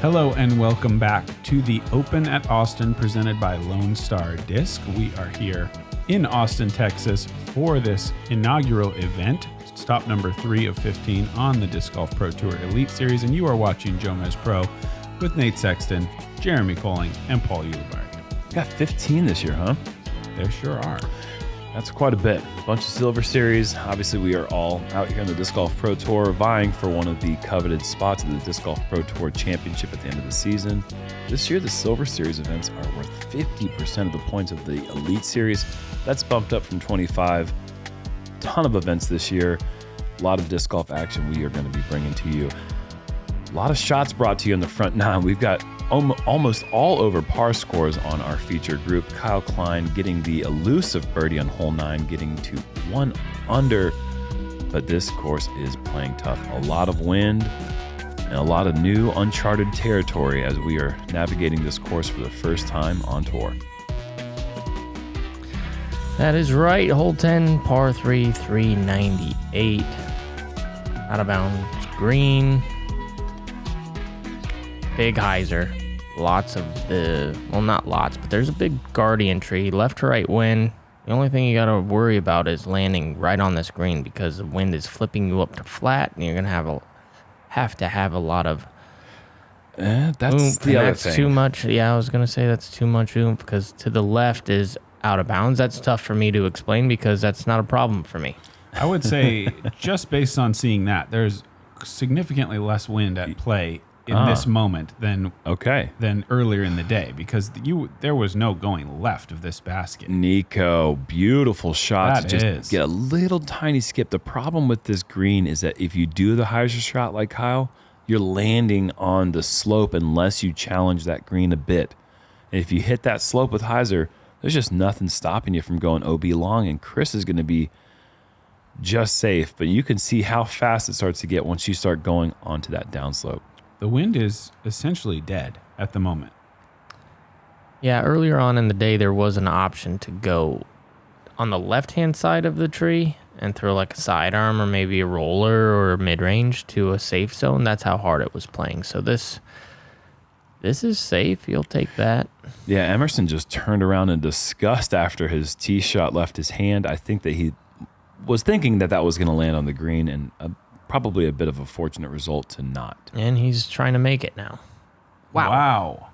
Hello and welcome back to the Open at Austin presented by Lone Star Disc. We are here in Austin, Texas for this inaugural event, stop number 3 of 15 on the Disc Golf Pro Tour Elite Series, and you are watching JomezPro with Nate Sexton, Jeremy Koling, and Paul Ulibarri. Got 15 this year, huh? There sure are. That's quite a bit. A bunch of Silver Series. Obviously, we are all out here on the Disc Golf Pro Tour vying for one of the coveted spots of the Disc Golf Pro Tour Championship at the end of the season. This year, the Silver Series events are worth 50% of the points of the Elite Series. That's bumped up from 25. Ton of events this year. A lot of disc golf action we are going to be bringing to you. A lot of shots brought to you in the front nine. We've got almost all over par scores on our featured group. Kyle Klein getting the elusive birdie on hole 9, getting to 1 under. But this course is playing tough. A lot of wind and a lot of new uncharted territory as we are navigating this course for the first time on tour. That is right. Hole 10, par 3, 398. Out of bounds green. Big hyzer. Lots of not lots, but there's a big guardian tree. Left to right wind. The only thing you got to worry about is landing right on this green because the wind is flipping you up to flat, and you're going to have to have a lot of that's oomph. the other That's thing. too much. Yeah, I was going to say that's too much oomph because to the left is out of bounds. That's tough for me to explain because that's not a problem for me. I would say, just based on seeing that, there's significantly less wind at play in this moment than earlier in the day because there was no going left of this basket. Nikko, beautiful shot That to just is. get a little tiny skip. The problem with this green is that if you do the hyzer shot like Kyle, you're landing on the slope unless you challenge that green a bit. And if you hit that slope with hyzer, there's just nothing stopping you from going OB long, and Chris is going to be just safe. But you can see how fast it starts to get once you start going onto that downslope. The wind is essentially dead at the moment. Yeah, earlier on in the day, there was an option to go on the left-hand side of the tree and throw like a sidearm or maybe a roller or mid-range to a safe zone. That's how hard it was playing. So this is safe. You'll take that. Yeah, Emerson just turned around in disgust after his tee shot left his hand. I think that he was thinking that was going to land on the green, and probably a bit of a fortunate result to not. And he's trying to make it now. Wow.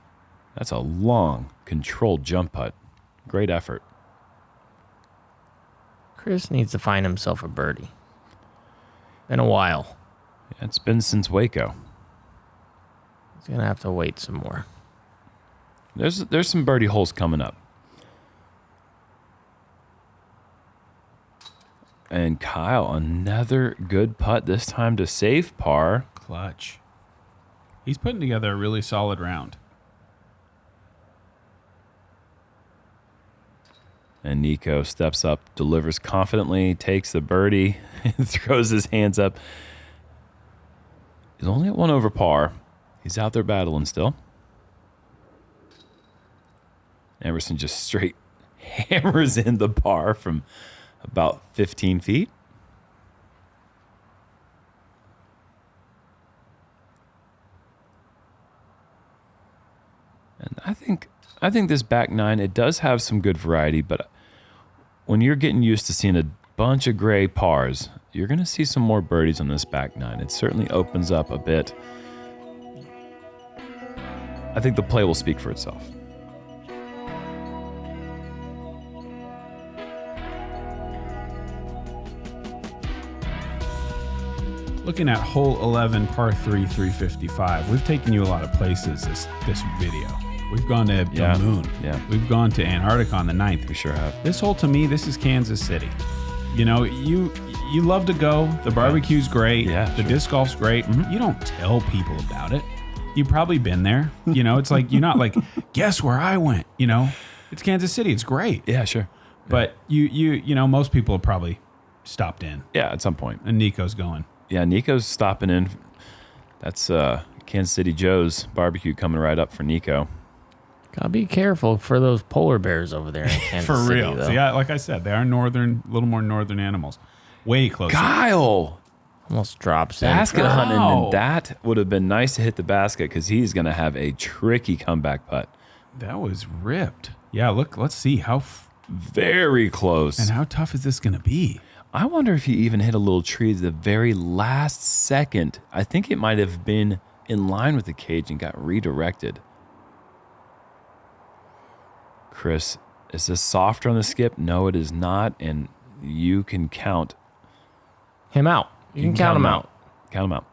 That's a long, controlled jump putt. Great effort. Chris needs to find himself a birdie. Been a while. Yeah, it's been since Waco. He's going to have to wait some more. There's some birdie holes coming up. And Kyle, another good putt, this time to save par. Clutch. He's putting together a really solid round. And Nikko steps up, delivers confidently, takes the birdie, and throws his hands up. He's only at 1 over par. He's out there battling still. Emerson just straight hammers in the par from about 15 feet. And I think this back nine, it does have some good variety, but when you're getting used to seeing a bunch of gray pars, you're going to see some more birdies on this back nine. It certainly opens up a bit. I think the play will speak for itself. Looking at hole 11, par 3, 355. We've taken you a lot of places this video. We've gone to the moon. Yeah. We've gone to Antarctica on the 9th. We sure have. This hole, to me, this is Kansas City. You know, you love to go. The barbecue's great. Yeah, the sure. disc golf's great. Mm-hmm. You don't tell people about it. You've probably been there. You know, it's like, you're not like, guess where I went? You know, it's Kansas City. It's great. Yeah, sure. But you know, most people have probably stopped in. Yeah, at some point. And Nikko's going. Yeah, Nikko's stopping in. That's Kansas City Joe's barbecue coming right up for Nikko. Gotta be careful for those polar bears over there in Kansas For City, real. though. So yeah, like I said, they are northern, a little more northern animals. Way closer. Kyle! Almost drops in. Basket hunting, Wow. and that would have been nice to hit the basket because he's going to have a tricky comeback putt. That was ripped. Yeah, look, let's see how Very close. and how tough is this going to be? I wonder if he even hit a little tree at the very last second. I think it might have been in line with the cage and got redirected. Chris, is this softer on the skip? No, it is not, and you can count him out. You can count him out. Count him out.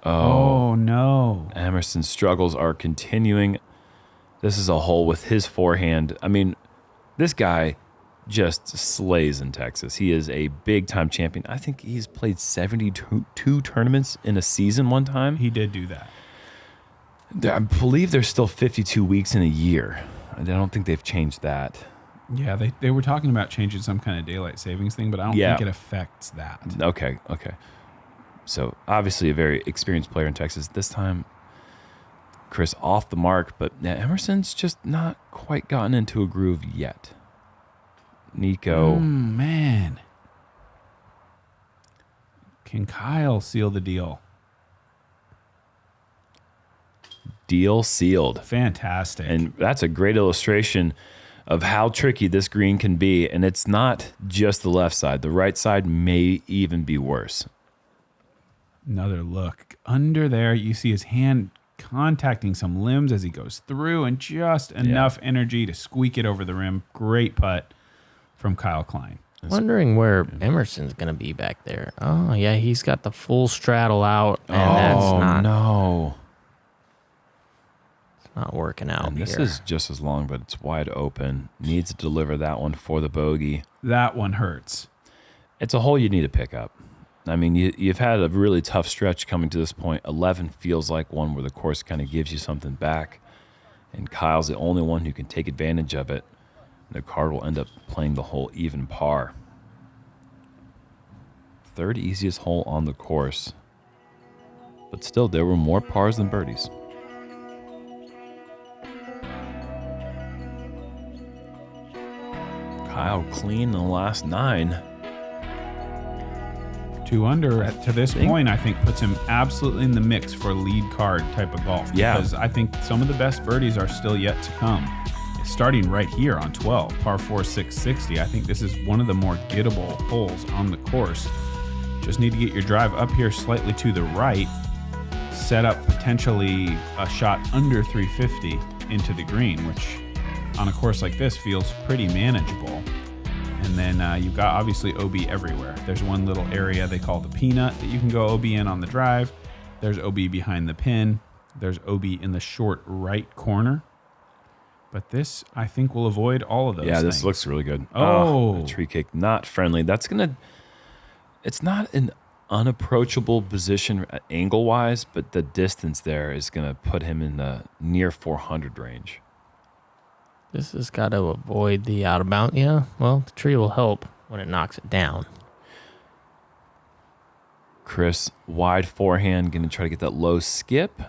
Oh, no. Emerson's struggles are continuing. This is a hole with his forehand. I mean, this guy just slays in Texas. He is a big-time champion. I think he's played 72 tournaments in a season one time. He did do that. I believe there's still 52 weeks in a year. I don't think they've changed that. Yeah, they were talking about changing some kind of daylight savings thing, but I don't think it affects that. Okay. So obviously a very experienced player in Texas. This time, Chris off the mark, but Emerson's just not quite gotten into a groove yet. Nikko. Man. Can Kyle seal the deal? Deal sealed. Fantastic. And that's a great illustration of how tricky this green can be. And it's not just the left side. The right side may even be worse. Another look. Under there, you see his hand contacting some limbs as he goes through, and just enough energy to squeak it over the rim. Great putt from Kyle Klein. Wondering where Emerson's going to be back there. Oh, yeah, he's got the full straddle out, and that's not working out And this here. is just as long, but it's wide open. Needs to deliver that one for the bogey. That one hurts. It's a hole you need to pick up. I mean, you've had a really tough stretch coming to this point. 11 feels like one where the course kind of gives you something back. And Kyle's the only one who can take advantage of it. The card will end up playing the hole even par. Third easiest hole on the course. But still, there were more pars than birdies. Kyle clean in the last 9. 2 under to this point, I think, puts him absolutely in the mix for lead card type of golf. Yeah. Because I think some of the best birdies are still yet to come. Starting right here on 12, par 4, 660. I think this is one of the more gettable holes on the course. Just need to get your drive up here slightly to the right, set up potentially a shot under 350 into the green, which on a course like this feels pretty manageable. And then you've got obviously OB everywhere. There's one little area they call the peanut that you can go OB in on the drive. There's OB behind the pin. There's OB in the short right corner. But this, I think, will avoid all of those things. This looks really good. Oh. Tree cake, not friendly. It's not an unapproachable position angle-wise, but the distance there is going to put him in the near 400 range. This has got to avoid the out of bounds. Yeah, well, the tree will help when it knocks it down. Chris, wide forehand, going to try to get that low skip.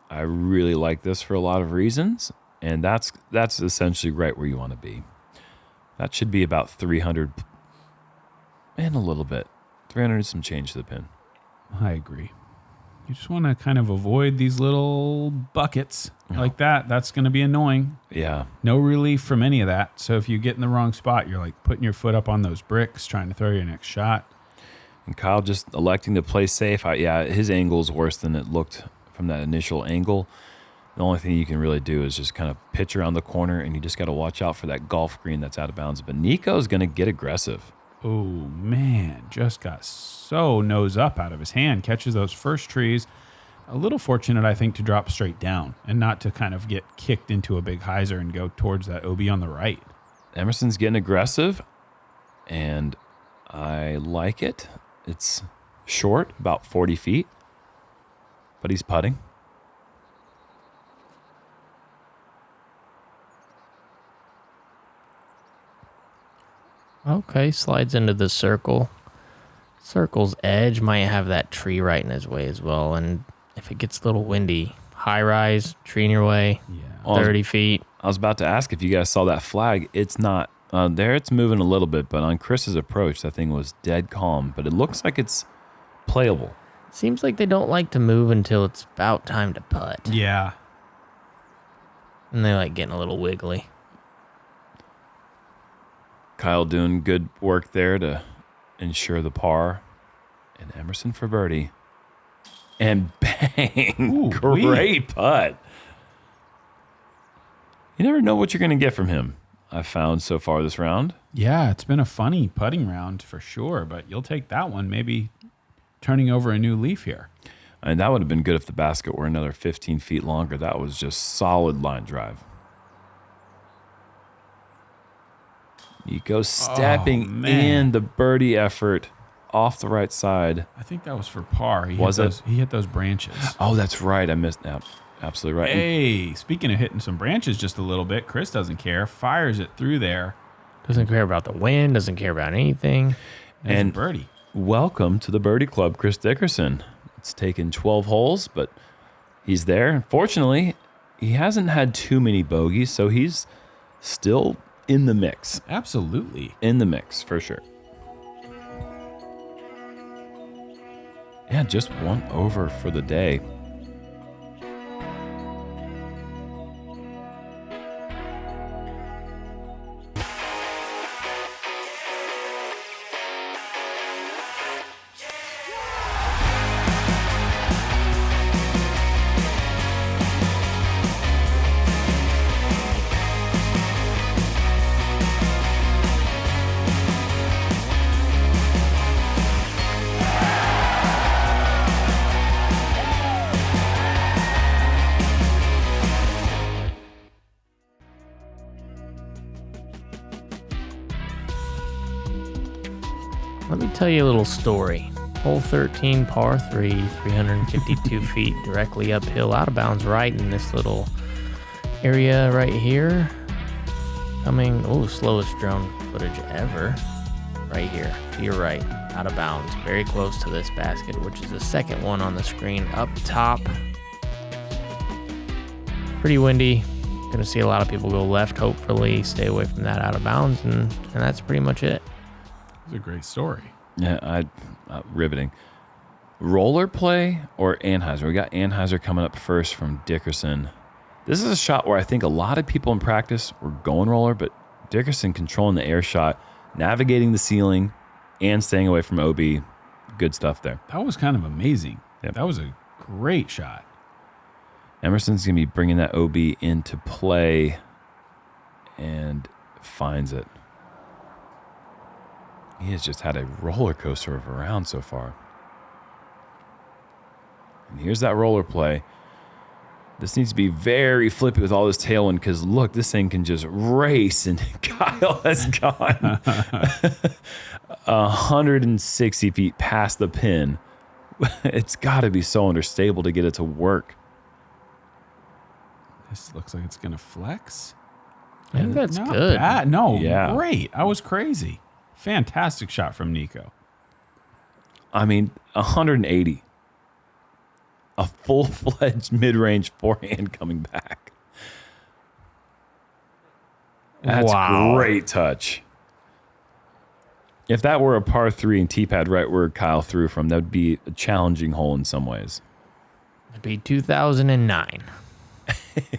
I really like this for a lot of reasons, and that's essentially right where you want to be. That should be about 300 and a little bit. 300 some change to the pin. I agree. You just want to kind of avoid these little buckets like that. That's going to be annoying. Yeah. No relief from any of that. So if you get in the wrong spot, you're like putting your foot up on those bricks, trying to throw your next shot. And Kyle just electing to play safe. His angle's worse than it looked from that initial angle. The only thing you can really do is just kind of pitch around the corner, and you just got to watch out for that golf green that's out of bounds. But Nikko's going to get aggressive. Oh, man. Just got so nose up out of his hand. Catches those first trees. A little fortunate, I think, to drop straight down and not to kind of get kicked into a big hyzer and go towards that OB on the right. Emerson's getting aggressive, and I like it. It's short, about 40 feet, but he's putting. Okay, slides into the circle. Circle's edge might have that tree right in his way as well. And if it gets a little windy, high rise, tree in your way, Yeah. 30 feet. I was about to ask if you guys saw that flag. It's not There it's moving a little bit, but on Chris's approach, that thing was dead calm. But it looks like it's playable. Seems like they don't like to move until it's about time to putt. Yeah. And they like getting a little wiggly. Kyle doing good work there to ensure the par. And Emerson for birdie. And bang! Ooh, Great putt. You never know what you're going to get from him, I've found so far this round. Yeah, it's been a funny putting round for sure, but you'll take that one, maybe turning over a new leaf here. And that would have been good if the basket were another 15 feet longer. That was just solid line drive. Nikko stepping in the birdie effort off the right side. I think that was for par. He hit those branches. Oh, that's right. I missed that. Absolutely right. Hey, speaking of hitting some branches just a little bit, Chris doesn't care. Fires it through there. Doesn't care about the wind. Doesn't care about anything. And birdie. Welcome to the birdie club, Chris Dickerson. It's taken 12 holes, but he's there. Unfortunately, he hasn't had too many bogeys, so he's still in the mix. Absolutely. In the mix, for sure. Yeah, just one over for the day. Let me tell you a little story. Hole 13, par 3, 352 feet directly uphill, out of bounds right in this little area right here. Coming, slowest drone footage ever. Right here, to your right, out of bounds, very close to this basket, which is the second one on the screen up top. Pretty windy. Gonna see a lot of people go left, hopefully stay away from that out of bounds, and that's pretty much it. It's a great story. Yeah, riveting. Roller play or Anheuser? We got Anheuser coming up first from Dickerson. This is a shot where I think a lot of people in practice were going roller, but Dickerson controlling the air shot, navigating the ceiling, and staying away from OB. Good stuff there. That was kind of amazing. Yep. That was a great shot. Emerson's going to be bringing that OB into play and finds it. He has just had a roller coaster of a round so far. And here's that roller play. This needs to be very flippy with all this tailwind because look, this thing can just race, and Kyle has gone 160 feet past the pin. It's got to be so understable to get it to work. This looks like it's going to flex. I think that's Not good. bad. No, Yeah. Great. I was crazy. Fantastic shot from Nikko. I mean, 180. A full-fledged mid-range forehand coming back. That's Wow. great touch. If that were a par 3 and tee-pad right where Kyle threw from, that would be a challenging hole in some ways. It'd be 2009.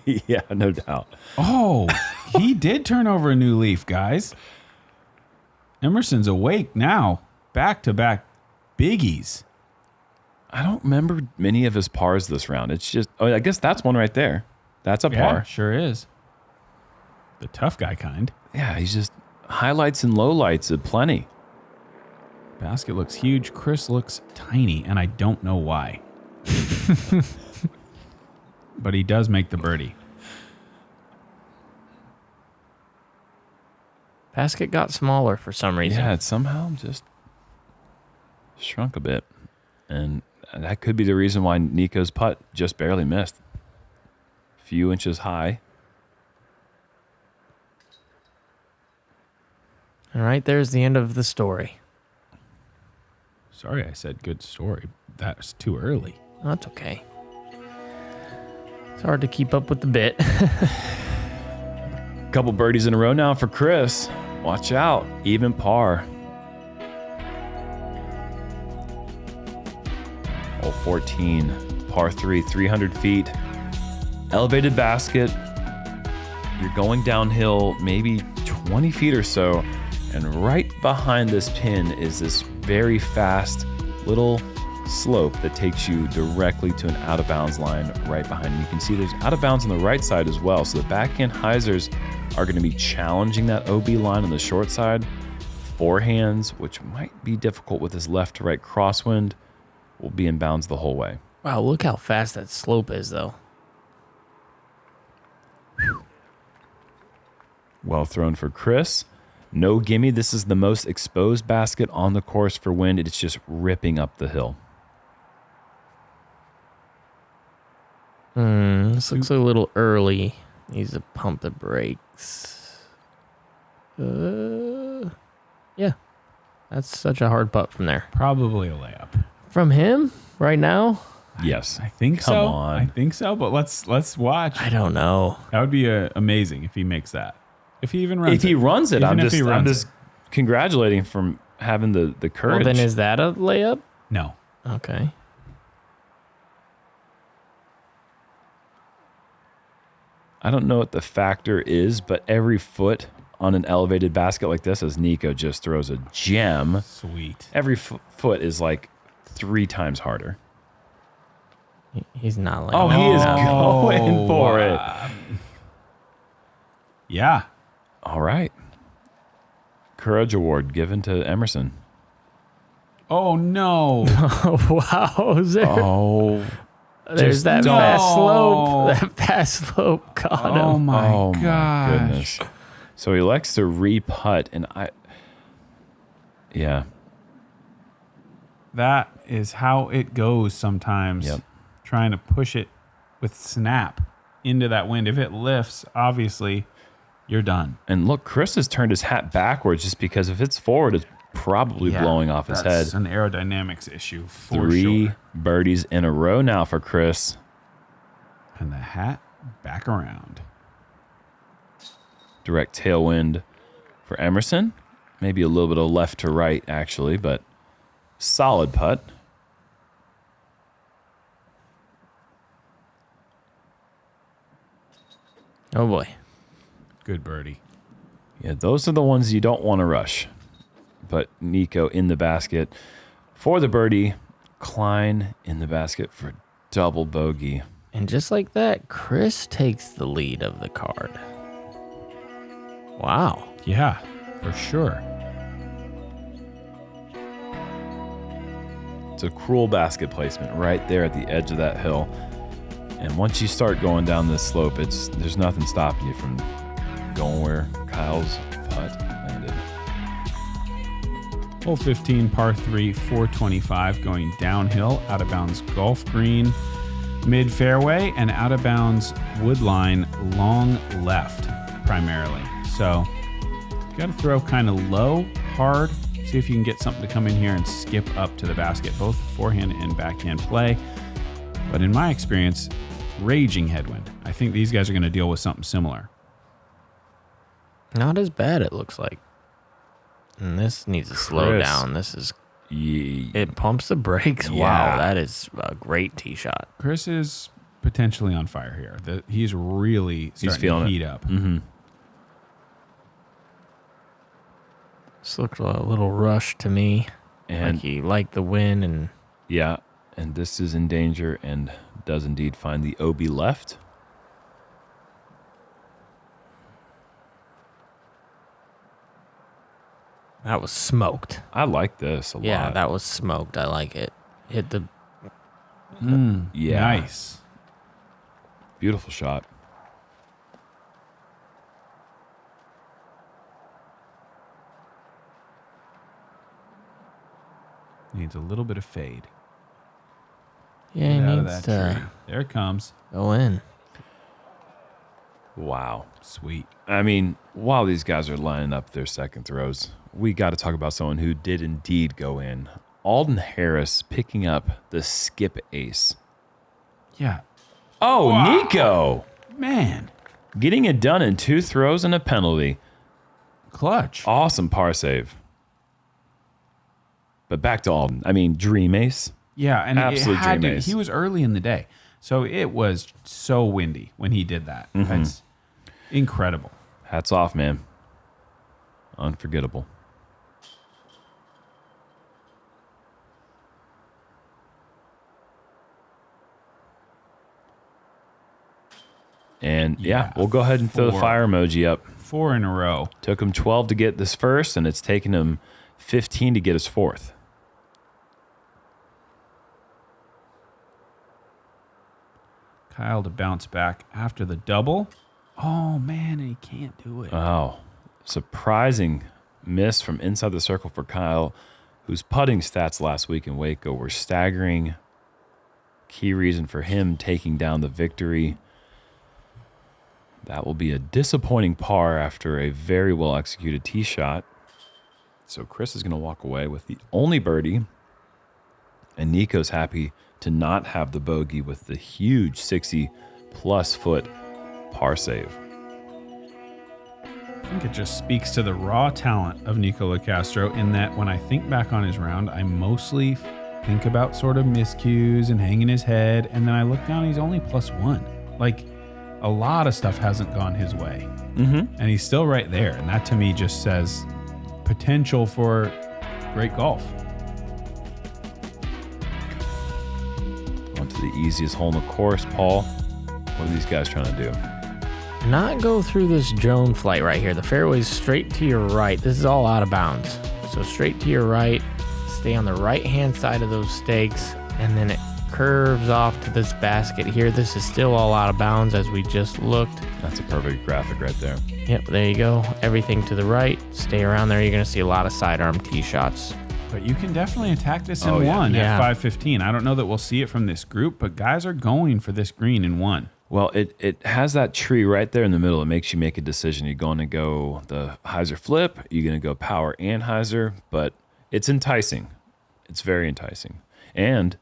Yeah, no doubt. Oh, he did turn over a new leaf, guys. Emerson's awake now. Back-to-back biggies. I don't remember many of his pars this round. It's just, I guess that's one right there. That's a par. Sure is. The tough guy kind. Yeah, he's just highlights and lowlights at plenty. Basket looks huge. Chris looks tiny, and I don't know why. But he does make the birdie. Basket got smaller for some reason. Yeah, it somehow just shrunk a bit. And that could be the reason why Nikko's putt just barely missed. A few inches high. All right, there's the end of the story. Sorry I said good story. That's too early. Oh, that's okay. It's hard to keep up with the bit. Couple birdies in a row now for Chris. Watch out. Even par. Hole 14. Par 3. 300 feet. Elevated basket. You're going downhill maybe 20 feet or so. And right behind this pin is this very fast little slope that takes you directly to an out of bounds line right behind you. You can see there's out of bounds on the right side as well. So the backhand hyzers are going to be challenging that OB line on the short side. Forehands, which might be difficult with this left to right crosswind, will be in bounds the whole way. Wow, look how fast that slope is, though. Well thrown for Chris. No gimme. This is the most exposed basket on the course for wind. It's just ripping up the hill. This looks a little early. Needs to pump the brakes. Yeah. That's such a hard putt from there. Probably a layup. From him right now? Yes. I think Come so. on. I think so, but let's watch. I don't know. That would be amazing if he makes that. If he even runs If he runs it, Even I'm if he just runs congratulating from having the courage. Well, then is that a layup? No. Okay. I don't know what the factor is, but every foot on an elevated basket like this, as Nikko just throws a gem, Sweet. every foot is like 3 times harder. He's not like Oh, he is going for it. Yeah. All right. Courage award given to Emerson. Oh no. Wow. Oh, There's that no. fast slope. That fast slope got Oh him. my oh gosh. my goodness. So he elects to re-putt, and yeah. That is how it goes sometimes. Yep. Trying to push it with snap into that wind. If it lifts, obviously, you're done. And look, Chris has turned his hat backwards just because if it's forward, it's probably blowing off his head. That's an aerodynamics issue for 3 sure. birdies in a row now for Chris. And the hat back around. Direct tailwind for Emerson. Maybe a little bit of left to right, actually, but solid putt. Oh boy. Good birdie. Yeah, those are the ones you don't want to rush. But Nikko in the basket for the birdie. Klein in the basket for double bogey. And just like that, Chris takes the lead of the card. Wow. Yeah, for sure. It's a cruel basket placement right there at the edge of that hill. And once you start going down this slope, there's nothing stopping you from going where Kyle's putt ended. Hole 15, par 3, 425, going downhill, out of bounds golf green, mid fairway, and out of bounds wood line, long left primarily. So you got to throw kind of low, hard, see if you can get something to come in here and skip up to the basket, both forehand and backhand play. But in my experience, raging headwind. I think these guys are going to deal with something similar. Not as bad, it looks like. And this needs to slow Chris. down. This is... Yeah. It pumps the brakes. Yeah. Wow, that is a great tee shot. Chris is potentially on fire here. He's really starting feeling to it. heat up. Mm-hmm. This looked a little rushed to me. And Like he liked the win and... yeah, and this is in danger and does indeed find the OB left. That was smoked. I like this a Yeah, lot. that was smoked. I like it. Hit the... Yeah. Nice. Beautiful shot. Needs a little bit of fade. Yeah, he Get out of needs that tree. to There it comes. go in. Wow. Sweet. I mean, while these guys are lining up their second throws, we got to talk about someone who did indeed go in. Alden Harris picking up the skip ace. Yeah. Oh, Wow. Nikko Man. getting it done in 2 throws and a penalty. clutch. Awesome par save. But back to Alden. I mean, dream ace. Yeah, and Absolute dream ace. He was early in the day, so it was so windy when he did that. That's incredible. Hats off, man. Unforgettable. And yeah, we'll go ahead and throw the fire emoji up. 4 in a row. Took him 12 to get this first, and it's taken him 15 to get his fourth. Kyle to bounce back after the double. Oh, man, and he can't do it. Oh, surprising miss from inside the circle for Kyle, whose putting stats last week in Waco were staggering. Key reason for him taking down the victory. That will be a disappointing par after a very well-executed tee shot. So Chris is going to walk away with the only birdie. And Nikko's happy to not have the bogey with the huge 60-plus foot par save. I think it just speaks to the raw talent of Nikko Locastro in that when I think back on his round, I mostly think about sort of miscues and hanging his head. And then I look down, he's only +1. Like, a lot of stuff hasn't gone his way. And he's still right there. And that to me just says potential for great golf. On to the easiest hole in the course, Paul. What are these guys trying to do? Not go through this drone flight right here. The fairway's straight to your right. This is all out of bounds. So straight to your right, stay on the right-hand side of those stakes, and then it curves off to this basket here. This is still all out of bounds as we just looked. That's a perfect graphic right there. Yep, there you go. Everything to the right. Stay around there. You're going to see a lot of sidearm tee shots. But you can definitely attack this in one at 515. I don't know that we'll see it from this group, but guys are going for this green in one. Well, it has that tree right there in the middle. It makes you make a decision. You're going to go the hyzer flip. You're going to go power and hyzer, but it's enticing. It's very enticing. And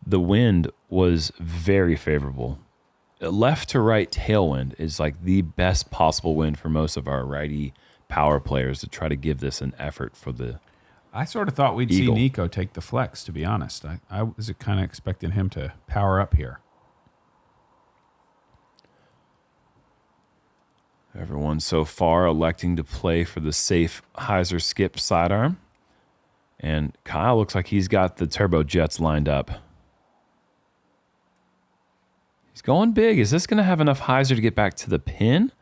the wind was very favorable. Left to right tailwind is like the best possible wind for most of our righty power players to try to give this an effort for the I sort of thought we'd Eagle. see Nikko take the flex, to be honest. I was kind of expecting him to power up here. Everyone so far electing to play for the safe hyzer skip sidearm. And Kyle looks like he's got the turbo jets lined up. He's going big. Is this going to have enough hyzer to get back to the pin?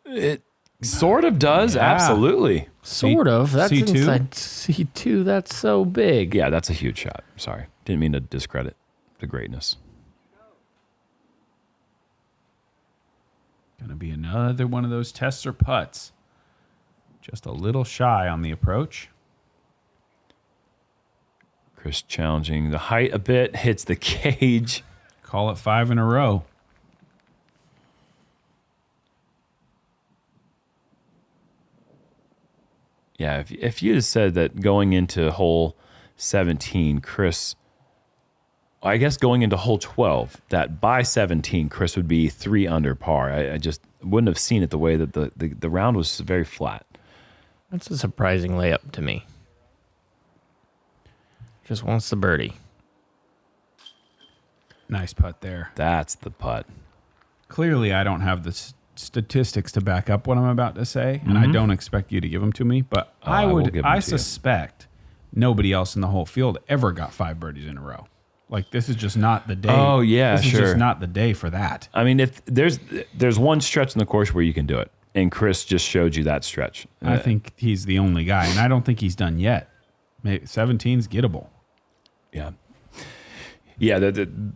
It sort of does. Yeah. Absolutely. Sort of. That's C2? inside C2. That's so big. Yeah, that's a huge shot. Sorry. Didn't mean to discredit the greatness. Going to be another one of those tests or putts. Just a little shy on the approach. Chris challenging the height a bit. Hits the cage. Call it 5 in a row. Yeah, if you had said that going into hole 17, Chris, I guess going into hole 12, that by 17, Chris would be 3 under par. I just wouldn't have seen it the way that the round was very flat. That's a surprising layup to me. Just wants the birdie. Nice putt there. That's the putt. Clearly, I don't have the statistics to back up what I'm about to say, and I don't expect you to give them to me, but I suspect nobody else in the whole field ever got 5 birdies in a row. Like, this is just not the day. Oh, yeah, this sure. is just not the day for that. I mean, if there's one stretch in the course where you can do it, and Chris just showed you that stretch. I think he's the only guy, and I don't think he's done yet. Maybe 17's gettable. Yeah. Yeah,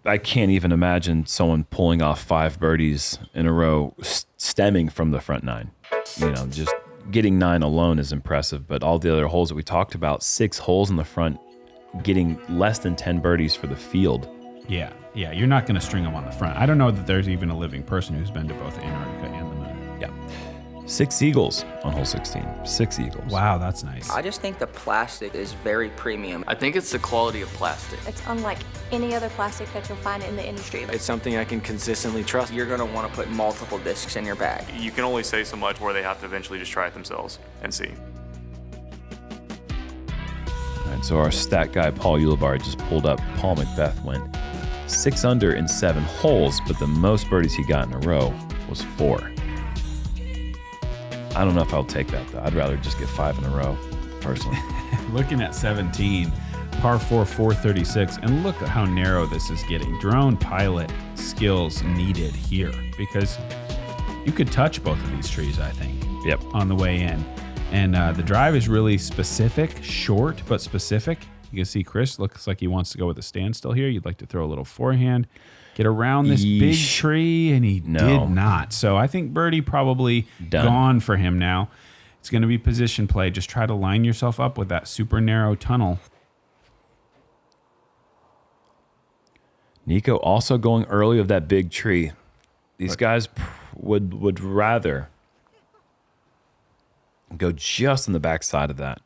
I can't even imagine someone pulling off 5 birdies in a row stemming from the front 9. You know, just getting 9 alone is impressive, but all the other holes that we talked about, 6 holes in the front, getting less than 10 birdies for the field. Yeah, you're not going to string them on the front. I don't know that there's even a living person who's been to both Antarctica and the moon. Yeah. 6 eagles on hole 16. 6 eagles. Wow, that's nice. I just think the plastic is very premium. I think it's the quality of plastic. It's unlike any other plastic that you'll find in the industry. It's something I can consistently trust. You're gonna wanna put multiple discs in your bag. You can only say so much where they have to eventually just try it themselves and see. All right, so our stat guy, Paul Ulibarri, just pulled up. Paul Macbeth went 6 under in 7 holes, but the most birdies he got in a row was 4. I don't know if I'll take that, though. I'd rather just get 5 in a row, personally. Looking at 17, par 4, 436, and look at how narrow this is getting. Drone pilot skills needed here because you could touch both of these trees, I think. Yep. On the way in. And the drive is really specific, short, but specific. You can see Chris looks like he wants to go with a standstill here. You'd like to throw a little forehand, get around this big tree, and he did not. So I think birdie probably gone for him now. It's going to be position play. Just try to line yourself up with that super narrow tunnel. Nikko also going early of that big tree. These guys would rather go just on the backside of that.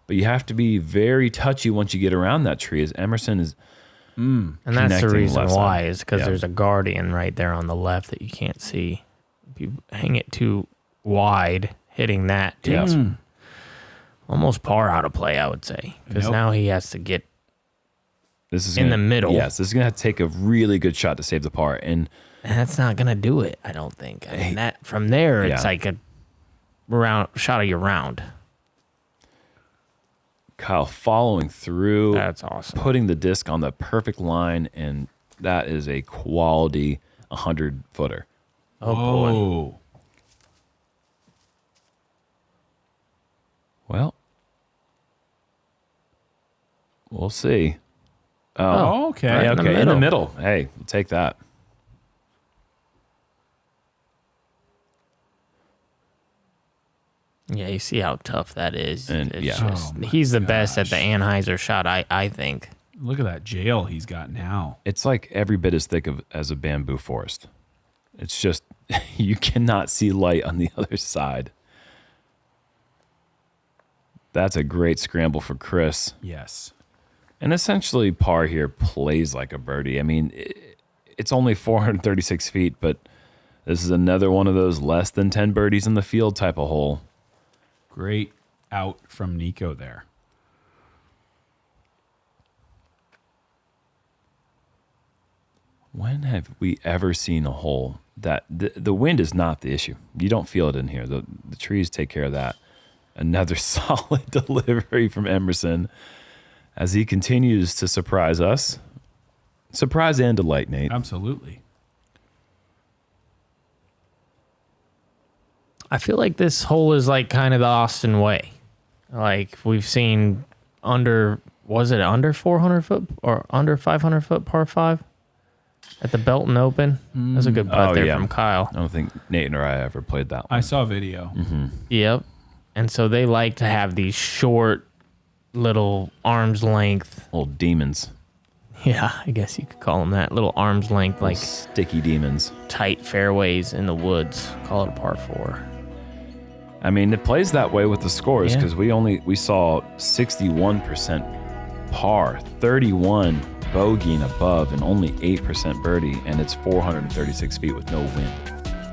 But you have to be very touchy once you get around that tree, as Emerson is and that's the reason why, is because Yeah. there's a guardian right there on the left that you can't see. If you hang it too wide, hitting that takes almost par out of play, I would say. Because now he has to get in the middle. Yes, this is going to have to take a really good shot to save the par. And that's not going to do it, I don't think. I mean, that from there, it's like a shot of your round. Kyle following through. That's awesome. Putting the disc on the perfect line, and that is a quality 100-footer. Oh, boy. Well, we'll see. Oh, okay. Right, in the okay, in the middle. middle. Hey, we'll take that. Yeah, you see how tough that is. And, It's yeah. just, Oh, my he's the best at gosh. the Anheuser shot, I think. Look at that jail he's got now. It's like every bit as thick as a bamboo forest. It's just, you cannot see light on the other side. That's a great scramble for Chris. Yes. And essentially, par here plays like a birdie. I mean, it's only 436 feet, but this is another one of those less than 10 birdies in the field type of hole. Great out from Nikko there. When have we ever seen a hole that the wind is not the issue? You don't feel it in here. The trees take care of that. Another solid delivery from Emerson as he continues to surprise us. Surprise and delight, Nate. Absolutely. I feel like this hole is like kind of the Austin way. Like we've seen under 400 foot or under 500 foot par 5 at the Belton Open. That's a good putt there from Kyle. I don't think Nate or I ever played that one. I saw video. Yep. And so they like to have these short little arm's length. Old demons. Yeah, I guess you could call them that. Little arm's length, like Sticky demons. tight fairways in the woods. Call it a par 4. I mean, it plays that way with the scores Yeah. because we saw 61% par, 31 bogey and above, and only 8% birdie, and it's 436 feet with no wind.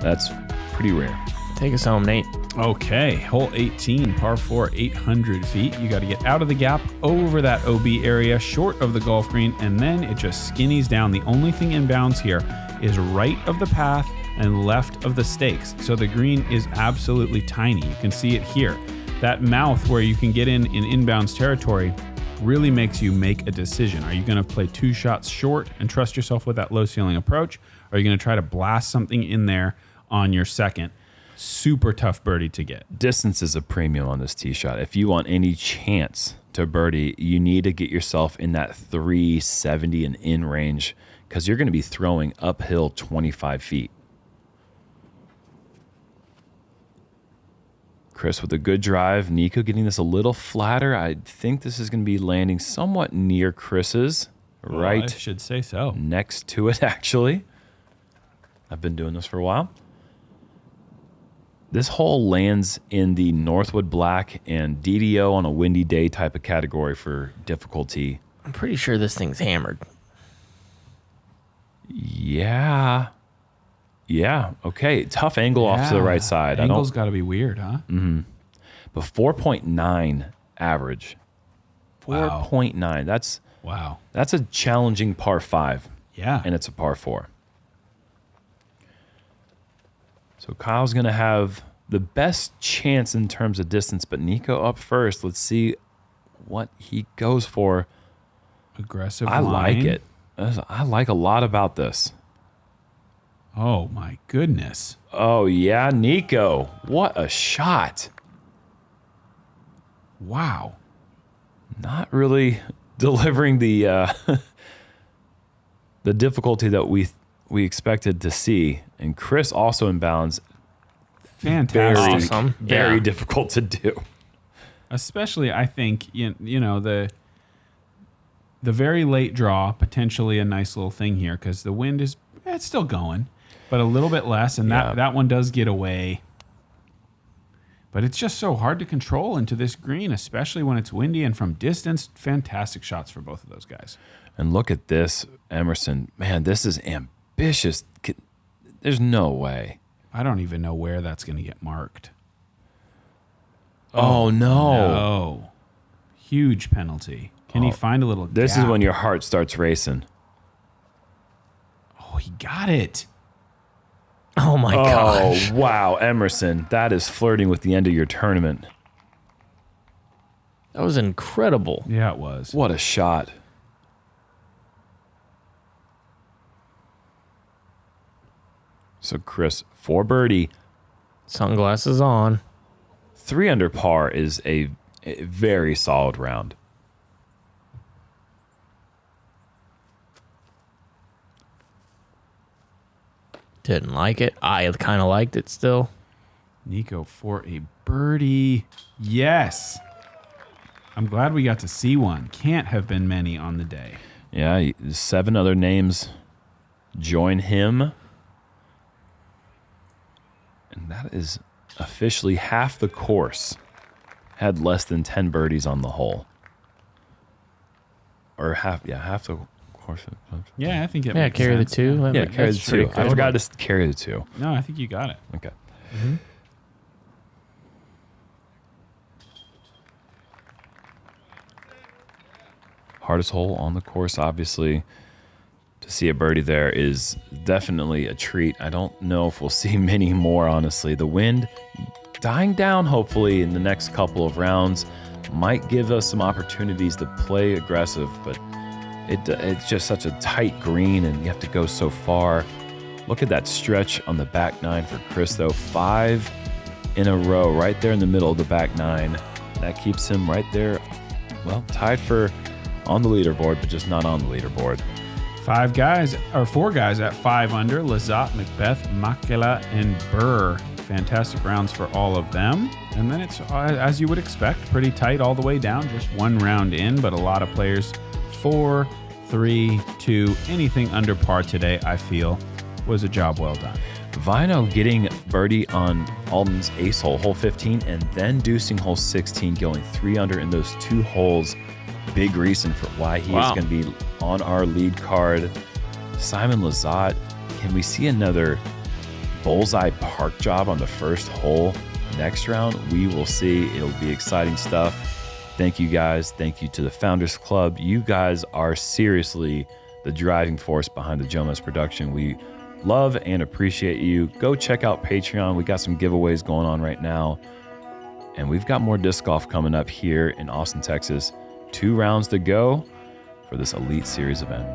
That's pretty rare. Take us home, Nate. Okay, hole 18, par 4, 800 feet. You got to get out of the gap, over that OB area, short of the golf green, and then it just skinnies down. The only thing inbounds here is right of the path and left of the stakes. So the green is absolutely tiny. You can see it here. That mouth where you can get in inbounds territory really makes you make a decision. Are you going to play 2 shots short and trust yourself with that low ceiling approach? Or are you going to try to blast something in there on your second? Super tough birdie to get. Distance is a premium on this tee shot. If you want any chance to birdie, you need to get yourself in that 370 and in range because you're going to be throwing uphill 25 feet. Chris with a good drive. Nikko getting this a little flatter. I think this is going to be landing somewhat near Chris's. Right I should say so. next to it, actually. I've been doing this for a while. This hole lands in the Northwood Black and DDO on a windy day type of category for difficulty. I'm pretty sure this thing's hammered. Yeah. Yeah. Okay. Tough angle off to the right side. Angle's got to be weird, huh? But 4.9 average. Wow. 4.9. Wow. That's a challenging par 5. Yeah. And it's a par 4. So Kyle's going to have the best chance in terms of distance, but Nikko up first. Let's see what he goes for. Aggressive I line. like it. I like a lot about this. Oh, my goodness. Oh, yeah, Nikko. What a shot. Wow. Not really delivering the the difficulty that we expected to see. And Chris also inbounds. Fantastic. Awesome. Very Yeah. difficult to do. Especially, I think, you know, the very late draw, potentially a nice little thing here because the wind is, it's still going, but a little bit less. And that one does get away. But it's just so hard to control into this green, especially when it's windy and from distance. Fantastic shots for both of those guys. And look at this, Emerson. Man, this is ambitious. There's no way. I don't even know where that's going to get marked. Oh, no. No. Huge penalty. Can he find a little This gap? is when your heart starts racing. Oh, he got it. Oh my gosh. Oh, wow, Emerson. That is flirting with the end of your tournament. That was incredible. Yeah, it was. What a shot. So, Chris, 4 birdie, Sunglasses on. 3 under par is a very solid round. Didn't like it. I kind of liked it still. Nikko for a birdie. Yes. I'm glad we got to see one. Can't have been many on the day. Yeah, 7 other names join him. And that is officially half the course had less than 10 birdies on the hole. Or half the course. Yeah, I think it Yeah, makes carry sense. the 2. Yeah, That- carry the that's pretty 2. I good. forgot to carry the 2. No, I think you got it. Okay. Hardest hole on the course, obviously. To see a birdie there is definitely a treat. I don't know if we'll see many more, honestly. The wind dying down, hopefully, in the next couple of rounds might give us some opportunities to play aggressive, but it's just such a tight green, and you have to go so far. Look at that stretch on the back 9 for Chris, though. 5 in a row right there in the middle of the back 9. That keeps him right there, well, tied for on the leaderboard, but just not on the leaderboard. 4 guys at 5 under. Lazat, Macbeth, Makela, and Burr. Fantastic rounds for all of them. And then it's, as you would expect, pretty tight all the way down. Just 1 round in, but a lot of players 4, 3, 2, anything under par today, I feel, was a job well done. Vino getting birdie on Alden's ace hole, hole 15, and then deucing hole 16, going 3 under in those 2 holes. Big reason for why he is going to be on our lead card. Simon Lazat, can we see another bullseye park job on the first hole next round? We will see. It'll be exciting stuff. Thank you guys. Thank you to the Founders Club. You guys are seriously the driving force behind the Jomez production. We love and appreciate you. Go check out Patreon. We got some giveaways going on right now. And we've got more disc golf coming up here in Austin, Texas. 2 rounds to go for this Elite Series event.